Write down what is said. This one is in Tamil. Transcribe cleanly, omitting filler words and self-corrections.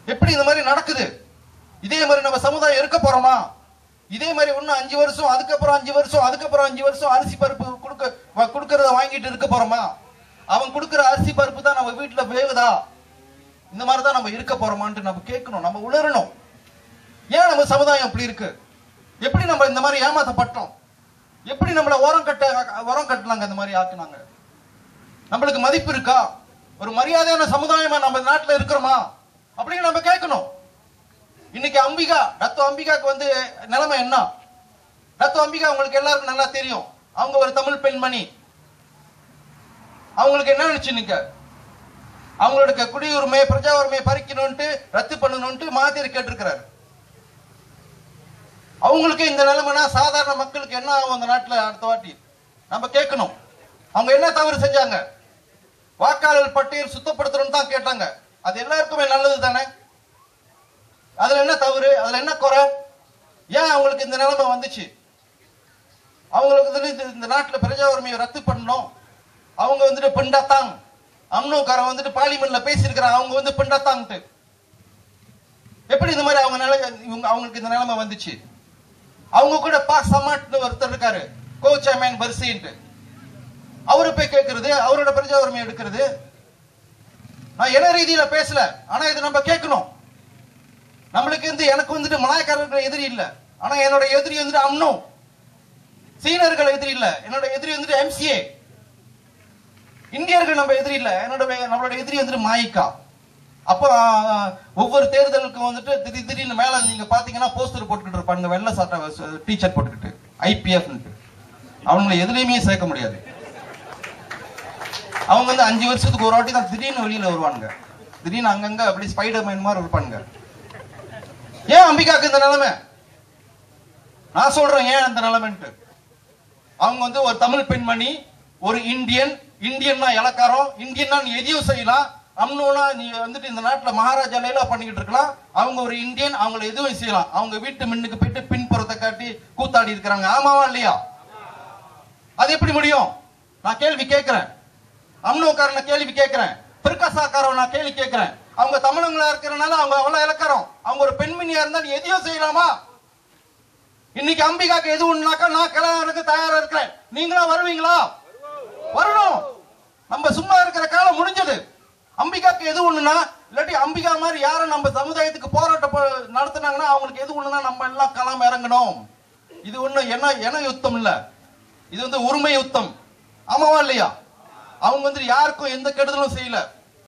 எப்படி இந்த மாதிரி நடக்குது? இதே மாதிரி நம்ம சமுதாயம் இருக்க போறோமா? இதே மாதிரி இன்னும் 5 வருஷம், அதுக்கப்புறம் 5 வருஷம், அதுக்கப்புறம் 5 வருஷம் அரிசி பருப்பு கொடுக்கறத வாங்கிட்டு இருக்க போறோமா? அவன் கொடுக்கிற அரிசி பருப்பு தான் நம்ம வீட்டுல வேகுதா? இந்த மாதிரி தான் நம்ம இருக்க போறோமான்ட்டு நம்ம கேட்கணும், நம்ம உணரணும். ஏன் நம்ம சமுதாயம் இப்படி இருக்கு? எப்படி நம்ம இந்த மாதிரி ஏமாத்தப்பட்டோம்? எப்படி நம்மள ஓரம் கட்டலாங்க? இந்த மாதிரி ஆக்குனாங்க. நம்மளுக்கு மதிப்பு இருக்கா? ஒரு மரியாதையான சமுதாயமா நம்ம நாட்டில் இருக்கிறோமா அப்படின்னு நம்ம கேட்கணும். இன்னைக்கு அம்பிகா, டத்தோ அம்பிகாக்கு வந்து நிலைமை என்ன? டத்தோ அம்பிகா உங்களுக்கு எல்லாருக்கும் நல்லா தெரியும். அவங்க ஒரு தமிழ் பெண்மணி. அவங்களுக்கு என்ன நினைச்சு நிக்க, அவங்களோட குடியுரிமை பிரஜா உரிமையை பறிக்கணும்ட்டு ரத்து பண்ணணும்ட்டு மாதிரி கேட்டிருக்கிறாரு. அவங்களுக்கு இந்த நிலைமைனா சாதாரண மக்களுக்கு என்ன ஆகும் அந்த நாட்டில்? அடுத்த வாட்டி நம்ம கேட்கணும். அவங்க என்ன தவறு செஞ்சாங்க? வாக்காளர் பட்டியல் சுத்தப்படுத்தணும்னு தான் கேட்டாங்க. அது எல்லாருக்குமே நல்லது தானே? அதுல என்ன தவறு? அதுல என்ன குறை? ஏன் அவங்களுக்கு இந்த நிலைமை வந்துச்சு? அவங்களுக்கு இந்த நாட்டில் பிரஜா உரிமையை ரத்து பண்ணணும். அவங்க வந்துட்டு பிண்டாத்தாங், அம்னோக்காரன் வந்துட்டு பார்லிமெண்ட்ல பேசியிருக்கிறாங்க, அவங்க வந்து பிண்டாத்தாங்ட்டு. எப்படி இந்த மாதிரி அவங்களுக்கு இந்த நிலைமை வந்துச்சு? அவங்க கூட சமாட்னு ஒருத்தர் இருக்காரு, கோச்சேமேன் பர்சின்ட்டு. அவரு போய் கேட்கறது, அவரோட பிரஜா உரிமை எடுக்கிறது. நான் என்ன ரீதியில பேசல, ஆனா இது நம்ம கேட்கணும். நம்மளுக்கு எனக்கு வந்துட்டு மலாய்க்காரர்கள் எதிரி இல்ல, ஆனா என்னோட எதிரி வந்துட்டு அம்னோ, சீனர்கள் எதிரி இல்ல, என்னோட எதிரி வந்துட்டு எம்சிஏ. இந்தியர்கள் நம்ம எதிரி இல்ல, நம்மளோட எதிரி வந்துட்டு மாயிக்கா. அப்போ ஒவ்வொரு தேர்தலுக்கும் வந்துட்டு திடீர்னு மேல நீங்க பாத்தீங்கன்னா போஸ்டர் போட்டுக்கிட்டு இருப்பாங்க, வெள்ளை சட்டை டீஷர்ட் போட்டுக்கிட்டு IPF. அவங்களை எதுலையுமே சேர்க்க முடியாது. அவங்க வந்து 5 வருஷத்துக்கு ஒரு வாட்டி தான் திடீர்னு வெளியில வருவானுங்க. திடீர்னு அங்கங்க அப்படி ஸ்பைடர் மேன் மாதிரி இருப்பானுங்க. ஏன் அம்பிகாக்கு இந்த நிலைமை? நான் சொல்றேன் ஏன் அந்த நிலைமைன்ட்டு. அவங்க வந்து ஒரு தமிழ் பெண்மணி, ஒரு இந்தியன்னா இலக்காரம், இந்தியன்னா நீ எதையும் செய்யலாம். அம்னோனா நீ வந்துட்டு இந்த நாட்டில் மகாராஜா லைலா பண்ணிக்கிட்டு இருக்கலாம். அவங்க ஒரு இந்தியன், அவங்களை எதுவும் செய்யலாம். அவங்க வீட்டு மின்னுக்கு போயிட்டு பின்புறத்தை காட்டி கூத்தாடி இருக்கிறாங்க. ஆமாவா இல்லையா? அது எப்படி முடியும்? நான் கேள்வி கேட்கிறேன். அம்னோக்காரனை கேள்வி கேட்கிறேன், பிற்காசாக்காரன் நான் கேள்வி கேட்கிறேன். அவங்க தமிழங்களா இருக்கிறனால அவங்க அவ்வளவு இலக்காரம். அவங்க ஒரு பெண்மணியா இருந்தா நீ எதையும் செய்யலாமா? இன்னைக்கு அம்பிகாக்கு எது ஒண்ணுனாக்கா நான் கிளம்புறதுக்கு தயாரா இருக்கிறேன். நீங்களும் வருவீங்களா? வரணும். நம்ம சும்மா இருக்கிற காலம் முடிஞ்சது. அம்பிகாக்கு எது ஒண்ணுனா, இல்லாட்டி அம்பிகா மாதிரி யாரும் நம்ம சமுதாயத்துக்கு போராட்டம் நடத்தினாங்கன்னா அவங்களுக்கு எது ஒண்ணுனா நம்ம எல்லாம் களம் இறங்கணும். இது ஒண்ணு என்ன யுத்தம் இல்ல, இது வந்து உரிமை யுத்தம். ஆமாவா இல்லையா? அவங்க வந்து யாருக்கும் எந்த கெடுதலும் செய்யல.